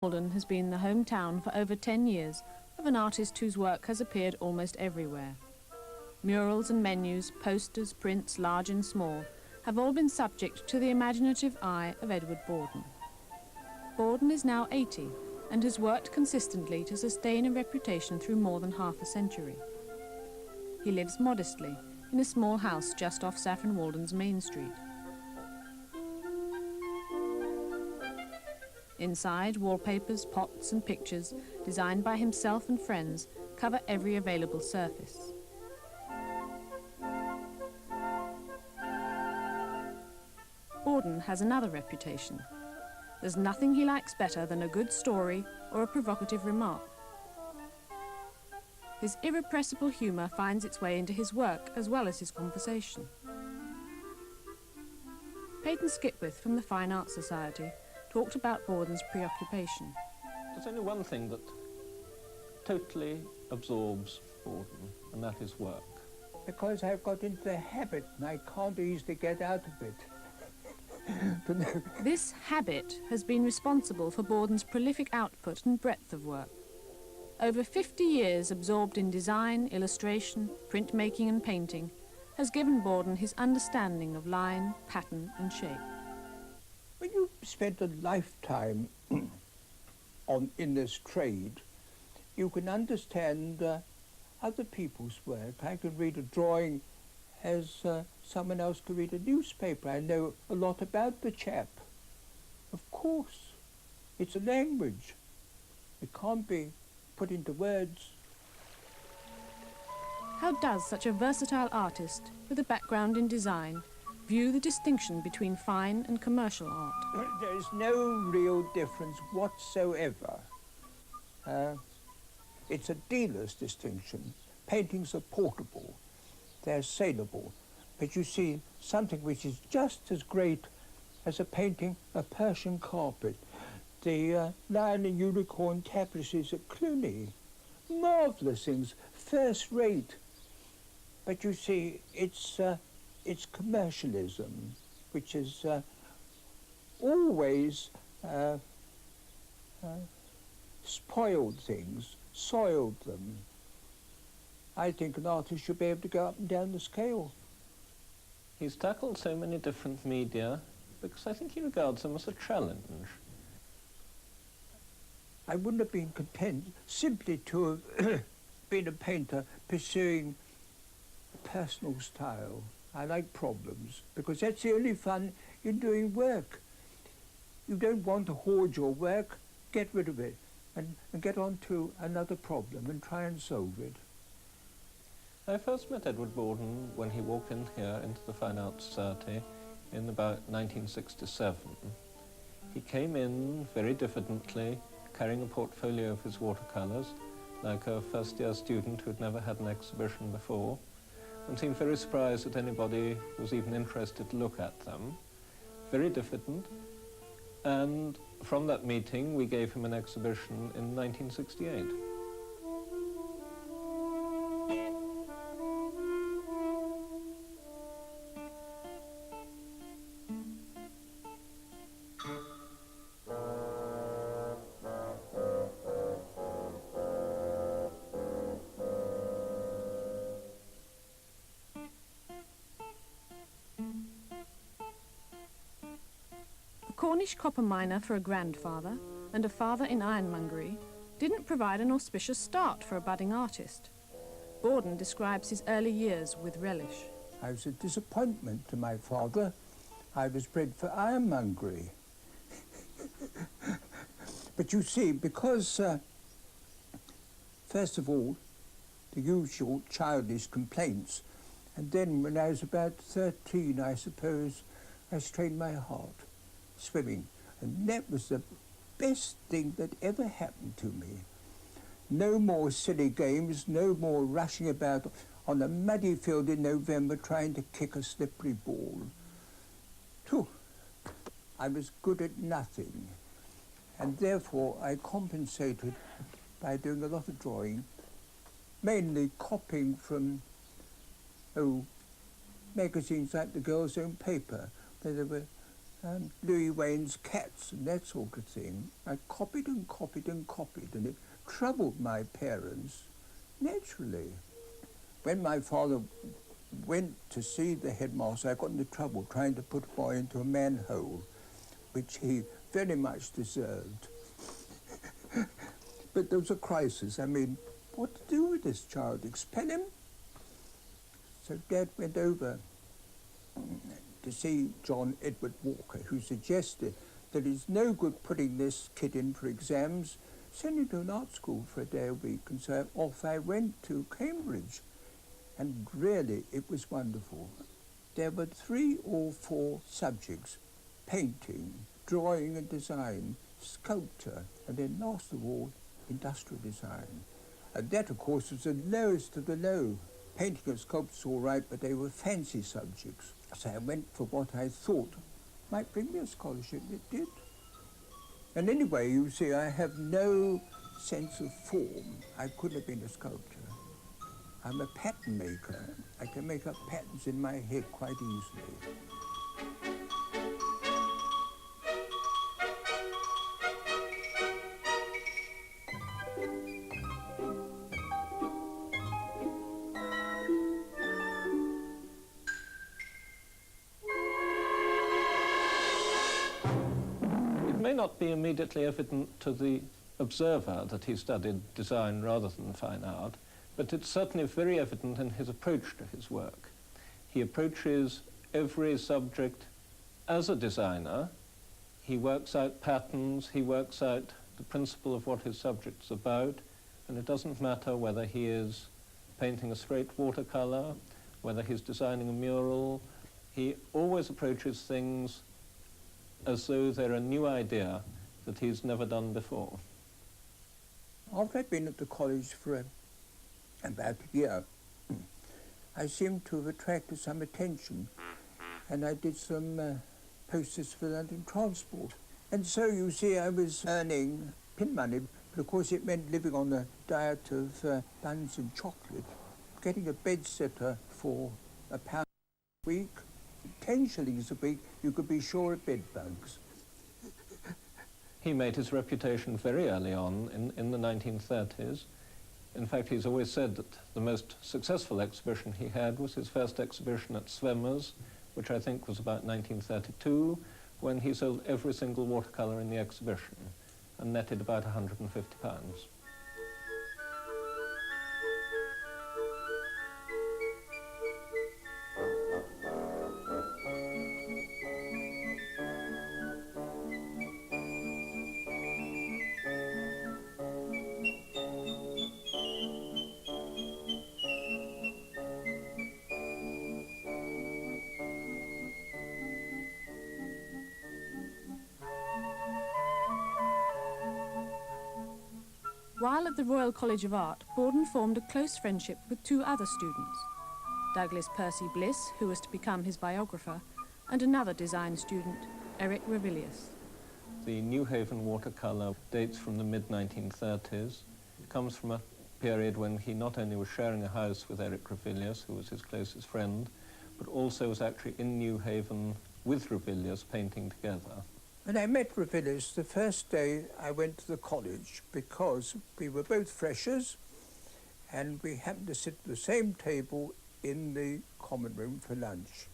Bawden has been the hometown for over 10 years of an artist whose work has appeared almost everywhere. Murals and menus, posters, prints, large and small, have all been subject to the imaginative eye of Edward Bawden. Bawden is now 80 and has worked consistently to sustain a reputation through more than half a century. He lives modestly in a small house just off Saffron Walden's Main Street. Inside, wallpapers, pots and pictures, designed by himself and friends, cover every available surface. Bawden has another reputation. There's nothing he likes better than a good story or a provocative remark. His irrepressible humour finds its way into his work as well as his conversation. Peyton Skipwith from the Fine Arts Society talked about Bawden's preoccupation. There's only one thing that totally absorbs Bawden, and that is work. Because I've got into the habit and I can't easily get out of it. This habit has been responsible for Bawden's prolific output and breadth of work. Over 50 years absorbed in design, illustration, printmaking and painting has given Bawden his understanding of line, pattern and shape. When you've spent a lifetime in this trade, you can understand other people's work. I can read a drawing as someone else could read a newspaper. I know a lot about the chap. Of course, it's a language. It can't be put into words. How does such a versatile artist with a background in design view the distinction between fine and commercial art? There is no real difference whatsoever. It's a dealer's distinction. Paintings are portable, they're saleable, but you see something which is just as great as a painting, a Persian carpet, the Lion and Unicorn tapestries at Cluny, marvellous things, first rate. But you see, it's commercialism, which has always spoiled things, soiled them. I think an artist should be able to go up and down the scale. He's tackled so many different media because I think he regards them as a challenge. I wouldn't have been content simply to have been a painter pursuing a personal style. I like problems, because that's the only fun in doing work. You don't want to hoard your work, get rid of it, and get on to another problem and try and solve it. I first met Edward Bawden when he walked in here into the Fine Arts Society in about 1967. He came in very diffidently, carrying a portfolio of his watercolours, like a first-year student who'd never had an exhibition before, and seemed very surprised that anybody was even interested to look at them. Very diffident. And from that meeting, we gave him an exhibition in 1968. A Cornish copper miner for a grandfather and a father in ironmongery didn't provide an auspicious start for a budding artist. Bawden describes his early years with relish. I was a disappointment to my father. I was bred for ironmongery. But you see, because, first of all, the usual childish complaints, and then when I was about 13, I suppose, I strained my heart, swimming, and that was the best thing that ever happened to me. No more silly games, no more rushing about on a muddy field in November trying to kick a slippery ball. Phew. I was good at nothing, and therefore I compensated by doing a lot of drawing, mainly copying from magazines like the Girl's Own Paper, where there were Louis Wayne's cats and that sort of thing. I copied and copied and copied, and it troubled my parents naturally. When my father went to see the headmaster, I got into trouble trying to put a boy into a manhole, which he very much deserved. But there was a crisis. I mean, what to do with this child? Expel him? So Dad went over to see John Edward Walker, who suggested that it's no good putting this kid in for exams, send him to an art school for a day a week. And so off I went to Cambridge. And really, it was wonderful. There were 3 or 4 subjects: painting, drawing and design, sculpture, and then last of all, industrial design. And that, of course, was the lowest of the low. Painting and sculpture all right, but they were fancy subjects. So I went for what I thought might bring me a scholarship. It did. And anyway, you see, I have no sense of form. I couldn't have been a sculptor. I'm a pattern maker. I can make up patterns in my head quite easily. It may not be immediately evident to the observer that he studied design rather than fine art, but it's certainly very evident in his approach to his work. He approaches every subject as a designer. He works out patterns, he works out the principle of what his subject's about, and it doesn't matter whether he is painting a straight watercolor, whether he's designing a mural. He always approaches things as though they're a new idea that he's never done before. After I'd been at the college for about a year, I seemed to have attracted some attention, and I did some posters for London Transport. And so, you see, I was earning pin money, but of course it meant living on a diet of buns and chocolate, getting a bed sitter for £1 a week, 10 shillings a week, you could be sure of bed bugs. He made his reputation very early on in the 1930s. In fact, he's always said that the most successful exhibition he had was his first exhibition at Swemmers, which I think was about 1932, when he sold every single watercolour in the exhibition and netted about £150. While at the Royal College of Art, Bawden formed a close friendship with 2 other students, Douglas Percy Bliss, who was to become his biographer, and another design student, Eric Revilius. The New Haven watercolour dates from the mid-1930s. It comes from a period when he not only was sharing a house with Eric Revilius, who was his closest friend, but also was actually in New Haven with Revilius painting together. And I met Revilius the first day I went to the college, because we were both freshers and we happened to sit at the same table in the common room for lunch.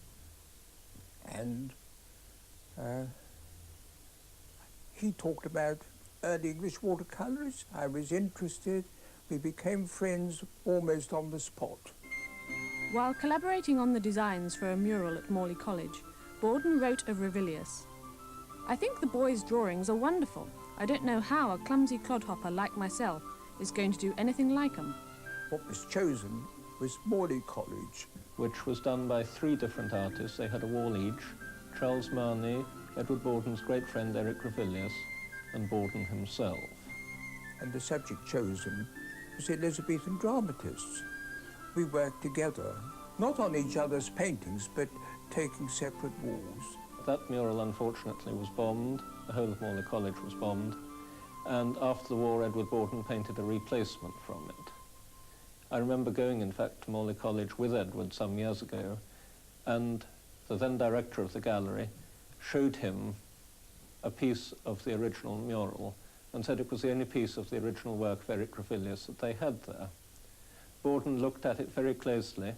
And he talked about early English watercolours. I was interested. We became friends almost on the spot. While collaborating on the designs for a mural at Morley College, Bawden wrote of Revilius, "I think the boys' drawings are wonderful. I don't know how a clumsy clodhopper like myself is going to do anything like them." What was chosen was Morley College, which was done by 3 different artists. They had a wall each: Charles Marney, Edward Bawden's great friend Eric Revilius, and Bawden himself. And the subject chosen was Elizabethan dramatists. We worked together, not on each other's paintings, but taking separate walls. That mural, unfortunately, was bombed. The whole of Morley College was bombed. And after the war, Edward Bawden painted a replacement from it. I remember going, in fact, to Morley College with Edward some years ago, and the then director of the gallery showed him a piece of the original mural and said it was the only piece of the original work of Eric Revilius that they had there. Bawden looked at it very closely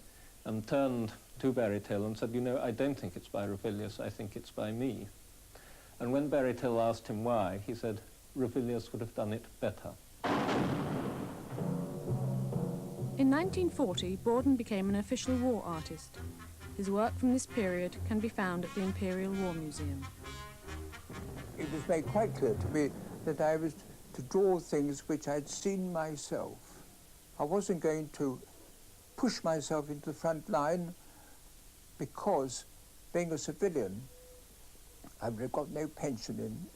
and turned to Barrytill and said, "You know, I don't think it's by Revilius, I think it's by me." And when Barrytill asked him why, he said, "Revilius would have done it better." In 1940, Bawden became an official war artist. His work from this period can be found at the Imperial War Museum. It was made quite clear to me that I was to draw things which I'd seen myself. I wasn't going to push myself into the front line because, being a civilian, I would have got no pension in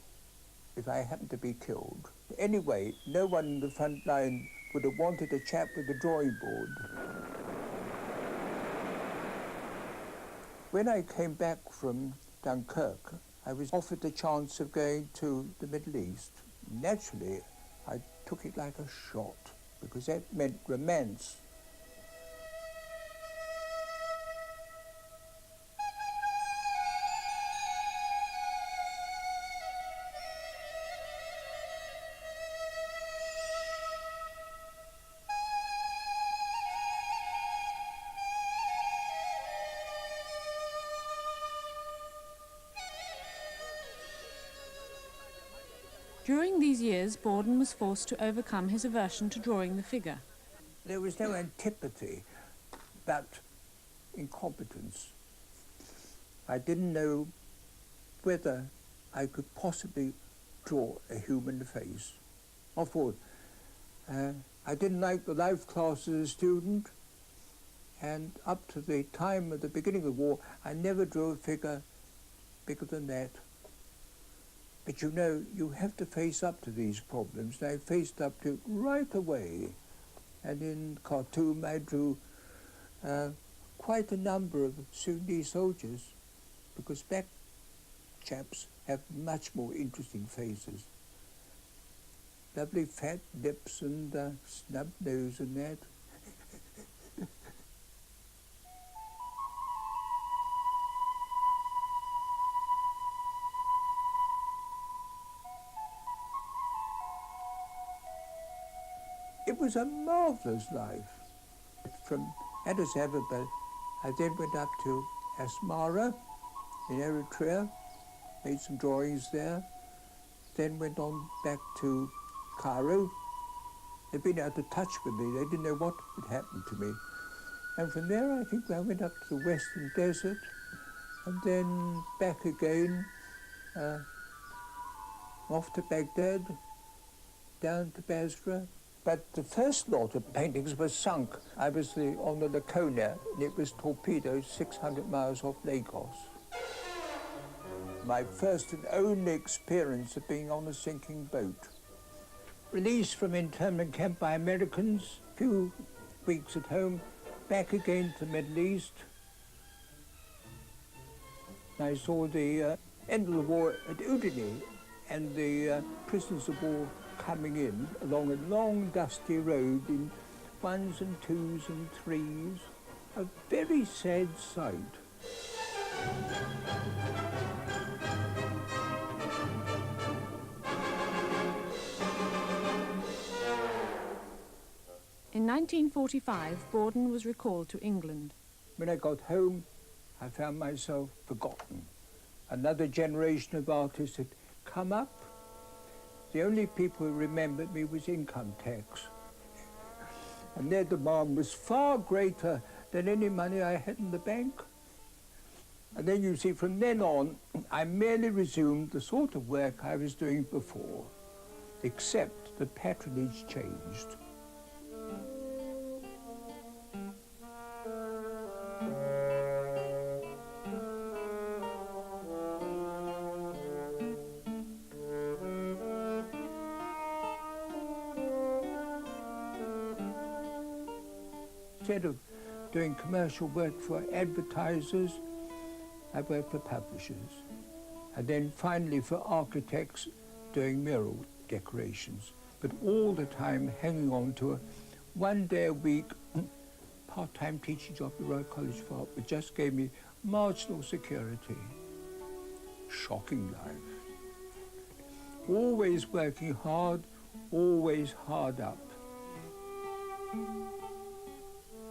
if I happened to be killed. Anyway, no one in the front line would have wanted a chap with a drawing board. When I came back from Dunkirk, I was offered the chance of going to the Middle East. Naturally, I took it like a shot, because that meant romance. During these years, Bawden was forced to overcome his aversion to drawing the figure. There was no antipathy, but incompetence. I didn't know whether I could possibly draw a human face. After all, I didn't like the life class as a student, and up to the time of the beginning of the war, I never drew a figure bigger than that. But you know, you have to face up to these problems, and I faced up to it right away. And in Khartoum, I drew quite a number of Sudanese soldiers, because black chaps have much more interesting faces. Lovely fat lips and snub nose and that. It was a marvellous life. From Addis Ababa, I then went up to Asmara in Eritrea, made some drawings there, then went on back to Cairo. They'd been out of touch with me, they didn't know what had happened to me. And from there, I think I went up to the Western Desert, and then back again, off to Baghdad, down to Basra. But the first lot of paintings was sunk. I was on the Laconia, and it was torpedoed 600 miles off Lagos. My first and only experience of being on a sinking boat. Released from internment camp by Americans, few weeks at home, back again to the Middle East. I saw the end of the war at Udine, and the prisoners of war coming in along a long, dusty road in ones and twos and threes. A very sad sight. In 1945, Bawden was recalled to England. When I got home, I found myself forgotten. Another generation of artists had come up. The only people who remembered me was income tax. And their demand was far greater than any money I had in the bank. And then you see, from then on, I merely resumed the sort of work I was doing before, except the patronage changed. Instead of doing commercial work for advertisers, I worked for publishers. And then finally for architects doing mural decorations, but all the time hanging on to a one-day-a-week part-time teaching job at the Royal College of Art, which just gave me marginal security. shocking life. Always working hard, always hard up.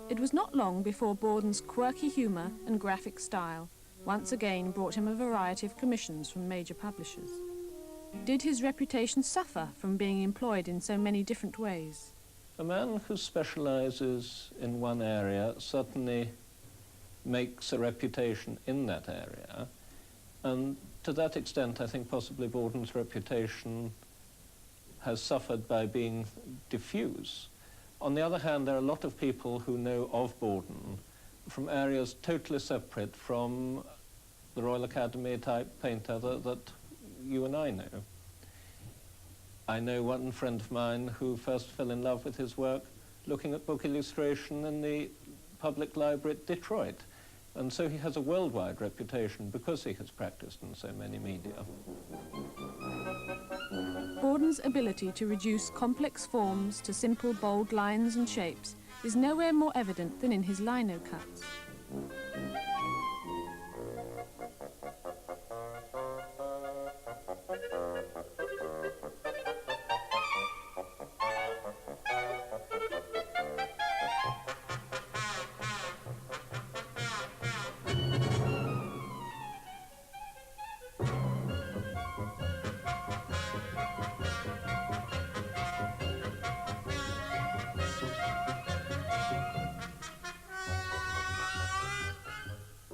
It was not long before Borden's quirky humour and graphic style once again brought him a variety of commissions from major publishers. Did his reputation suffer from being employed in so many different ways? A man who specialises in one area certainly makes a reputation in that area, and to that extent I think possibly Borden's reputation has suffered by being diffuse. On the other hand, there are a lot of people who know of Borden from areas totally separate from the Royal Academy type painter that you and I know. I know one friend of mine who first fell in love with his work looking at book illustration in the public library at Detroit. And so he has a worldwide reputation because he has practiced in so many media. Borden's ability to reduce complex forms to simple, bold lines and shapes is nowhere more evident than in his lino cuts.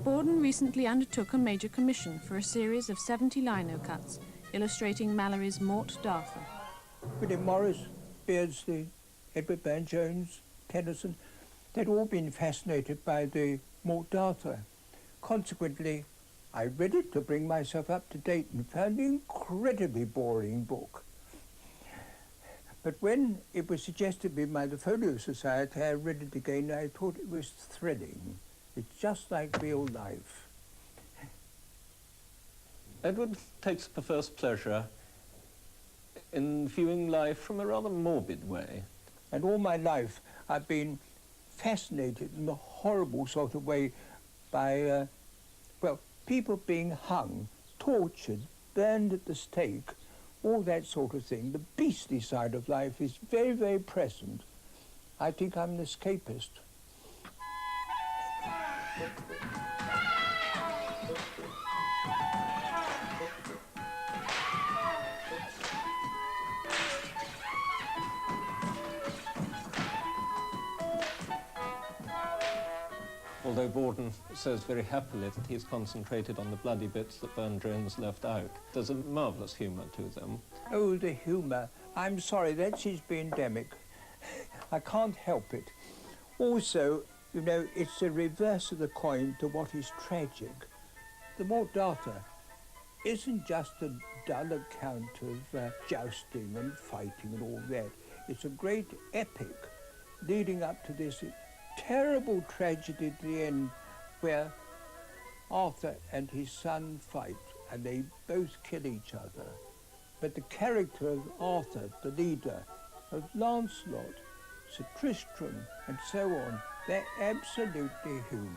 Borden recently undertook a major commission for a series of 70 lino cuts illustrating Mallory's Mort d'Arthur. William Morris, Beardsley, Edward Burne-Jones, Tennyson, they'd all been fascinated by the Mort d'Arthur. Consequently, I read it to bring myself up to date and found an incredibly boring book. But when it was suggested to me by the Folio Society, I read it again and I thought it was thrilling. It's just like real life. Edward takes the first pleasure in viewing life from a rather morbid way. And all my life I've been fascinated in a horrible sort of way by, well, people being hung, tortured, burned at the stake, all that sort of thing. The beastly side of life is very, very present. I think I'm an escapist. Although Borden says very happily that he's concentrated on the bloody bits that Burne-Jones left out. There's a marvellous humour to them. Oh, the humour. I'm sorry, that's his endemic. I can't help it. Also, you know, it's the reverse of the coin to what is tragic. The Mort d'Arthur isn't just a dull account of jousting and fighting and all that. It's a great epic leading up to this terrible tragedy at the end where Arthur and his son fight and they both kill each other. But the character of Arthur, the leader, of Lancelot, Sir Tristram and so on, they're absolutely human.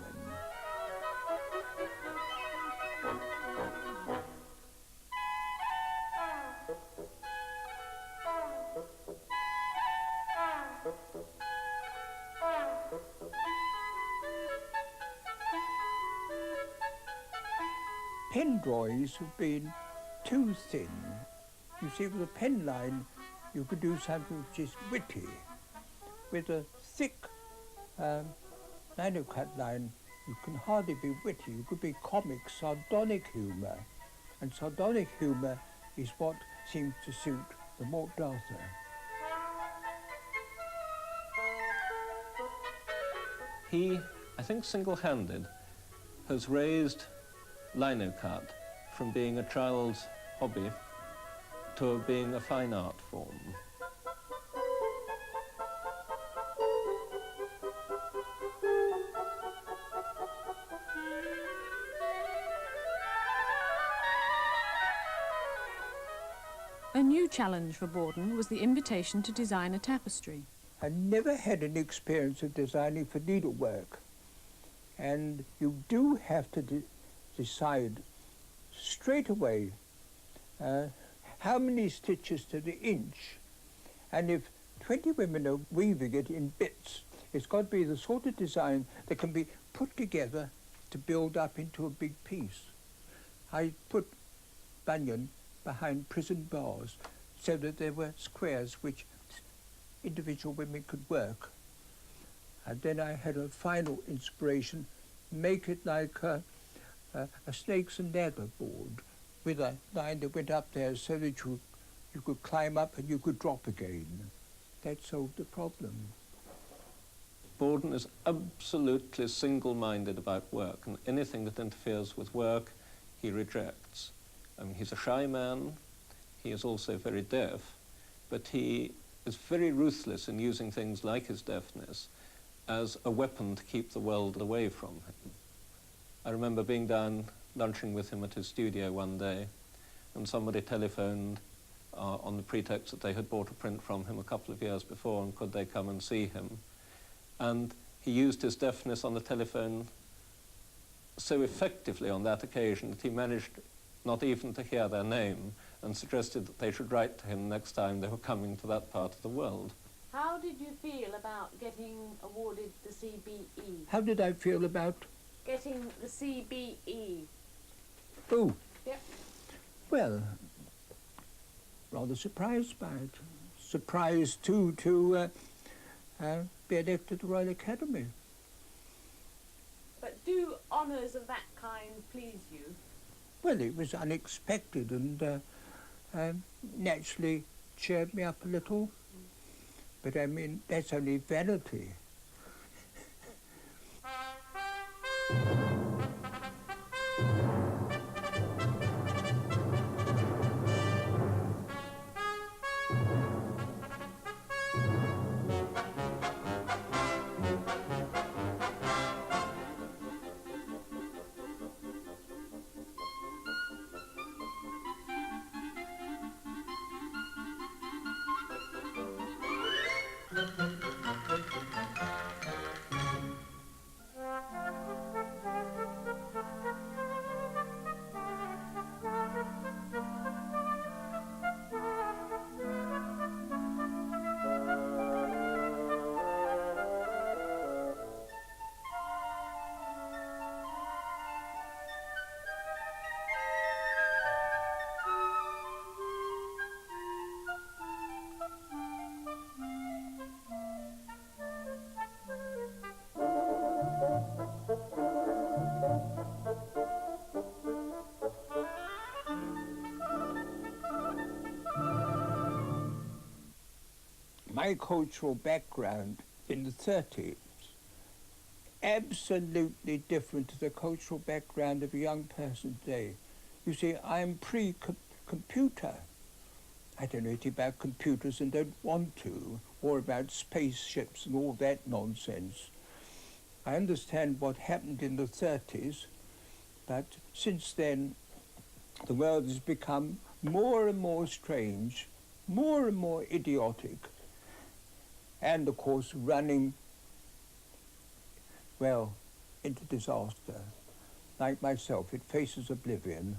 Pen drawings have been too thin. You see, with a pen line, you could do something which is witty. With a thick lino cut line, you can hardly be witty. You could be comic, sardonic humour. And sardonic humour is what seems to suit the Mort d'Arthur. He, I think single-handed, has raised lino cut from being a child's hobby to being a fine art form. A new challenge for Borden was the invitation to design a tapestry. I never had any experience of designing for needlework, and you do have to decide straight away how many stitches to the inch, and if 20 women are weaving it in bits, it's got to be the sort of design that can be put together to build up into a big piece. I put Bunyan behind prison bars so that there were squares which individual women could work. And then I had a final inspiration, make it like a snakes and ladder board with a line that went up there so that you could climb up and you could drop again. That solved the problem. Bawden is absolutely single-minded about work, and anything that interferes with work, he rejects. He's a shy man, he is also very deaf, but he is very ruthless in using things like his deafness as a weapon to keep the world away from him. I remember being down lunching with him at his studio one day, and somebody telephoned on the pretext that they had bought a print from him a couple of years before, and could they come and see him. And he used his deafness on the telephone so effectively on that occasion that he managed not even to hear their name, and suggested that they should write to him next time they were coming to that part of the world. How did you feel about getting awarded the CBE? How did I feel about? Getting the CBE. Oh. Yep. Well, rather surprised by it. Surprised too to be elected to the Royal Academy. But do honours of that kind please you? Well, it was unexpected and naturally cheered me up a little. But I mean, that's only vanity. My cultural background in the 30s, absolutely different to the cultural background of a young person today. You see, I'm pre-computer. I don't know anything about computers and don't want to, or about spaceships and all that nonsense. I understand what happened in the 30s, but since then, the world has become more and more strange, more and more idiotic, and of course running, well, into disaster. Like myself, it faces oblivion.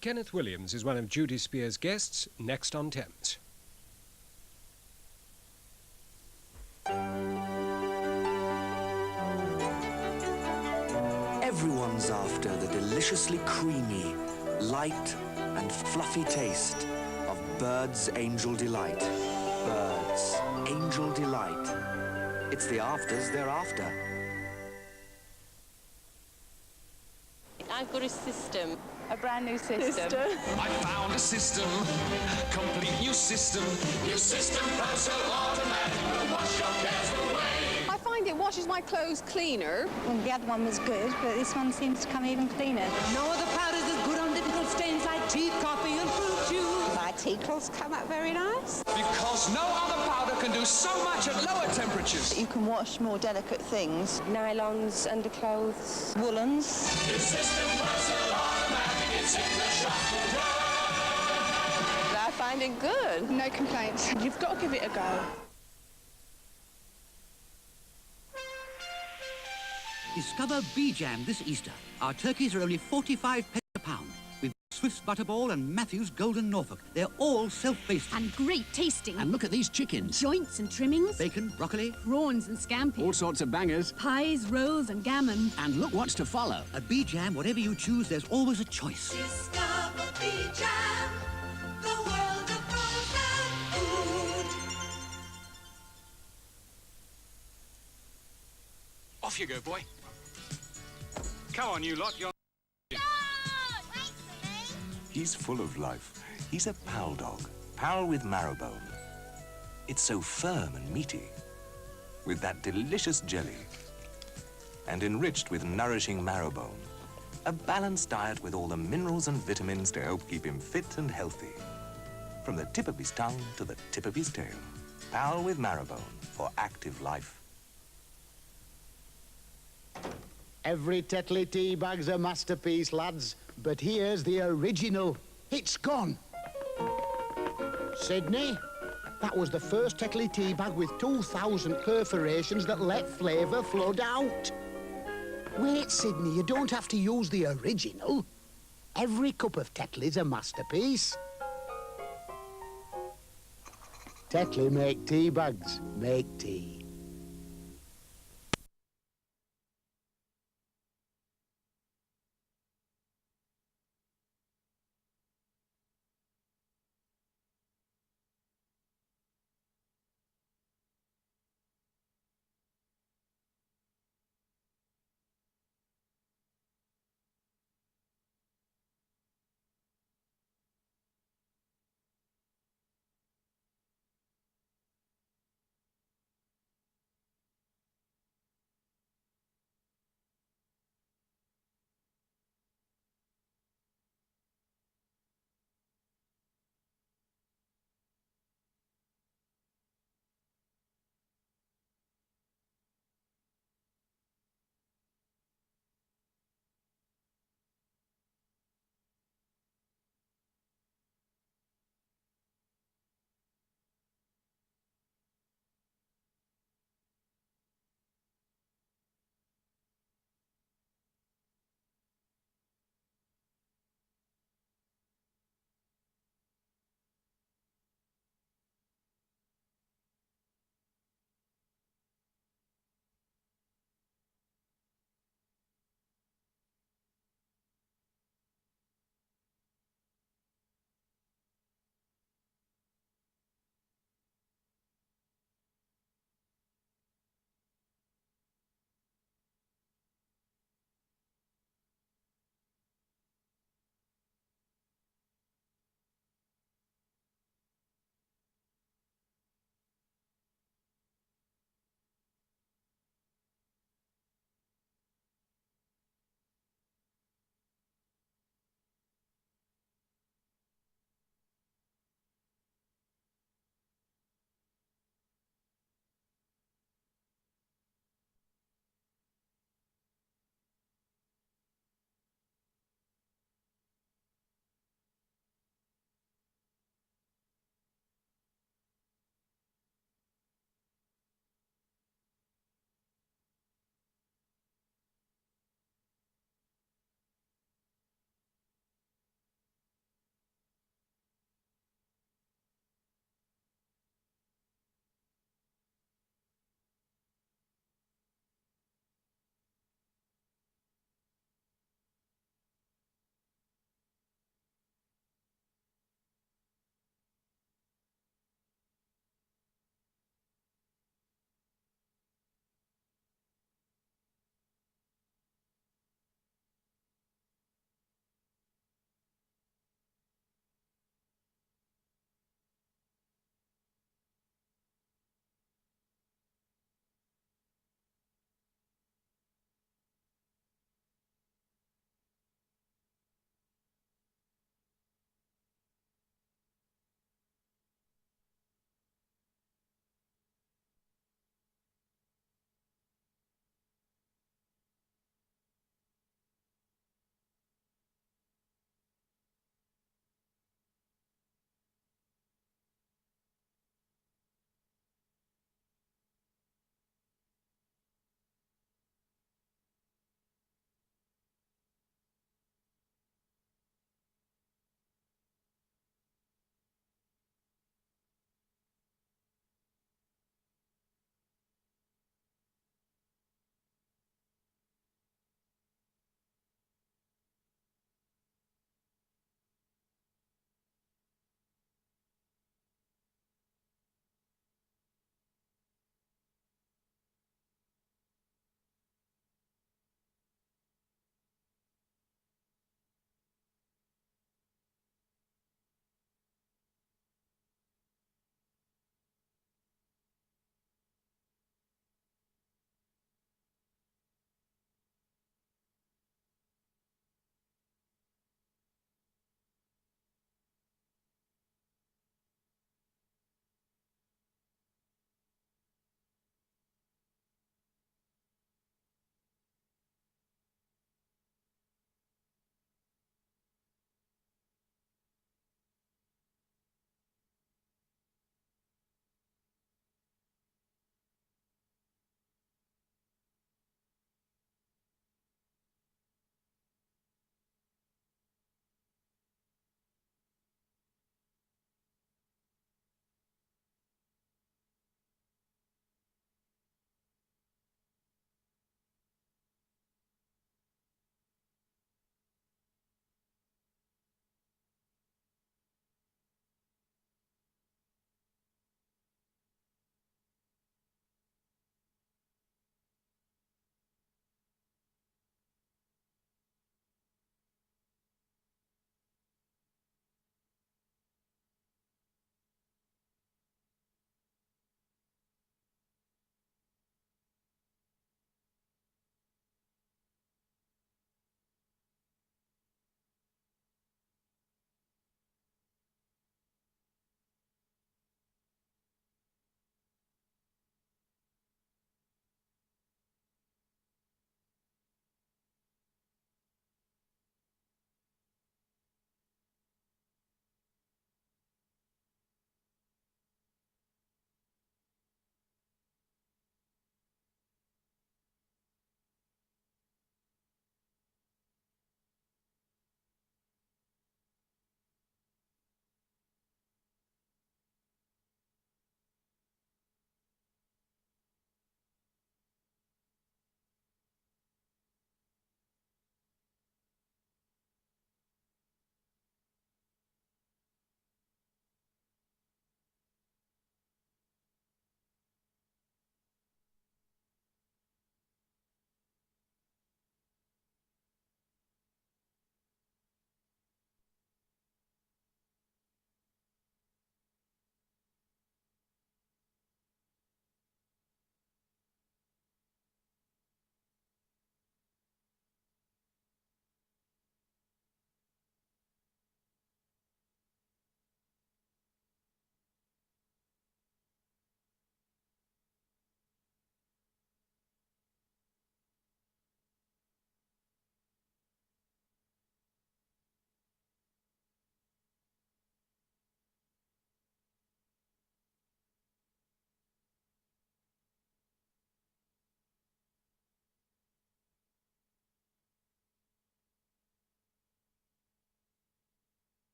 Kenneth Williams is one of Judy Spears' guests, next on Thames. Everyone's after the deliciously creamy, light and fluffy taste of Bird's Angel Delight. Bird's Angel Delight. It's the afters they're after. I've got a system. A brand new system. I found a system, complete new system. New system, so automatic, will wash your cares away. I find it washes is my clothes cleaner? Well, the other one was good, but this one seems to come even cleaner. No other powders as good on difficult stains like tea, coffee and fruit juice. My tea cloths come out very nice. Because no other powder can do so much at lower temperatures. You can wash more delicate things. Nylons, underclothes. Woolens. This system works automatic, it's in the shop. I find it good. No complaints. You've got to give it a go. Discover B-Jam this Easter. Our turkeys are only 45 pence a pound. We've Swift's Butterball and Matthew's Golden Norfolk. They're all self-based. And great tasting. And look at these chickens. Joints and trimmings. Bacon, broccoli. Prawns and scampi. All sorts of bangers. Pies, rolls and gammon. And look what's to follow. At B-Jam, whatever you choose, there's always a choice. Discover B-Jam, the world of frozen food. Off you go, boy. Come on, you lot, you're... He's full of life. He's a pal dog, pal with marrowbone. It's so firm and meaty, with that delicious jelly, and enriched with nourishing marrowbone. A balanced diet with all the minerals and vitamins to help keep him fit and healthy. From the tip of his tongue to the tip of his tail. Pal with marrowbone for active life. Every Tetley tea bag's a masterpiece, lads. But here's the original. It's gone. Sydney, that was the first Tetley tea bag with 2,000 perforations that let flavour flood out. Wait, Sydney, you don't have to use the original. Every cup of Tetley's a masterpiece. Tetley make tea bags, make tea.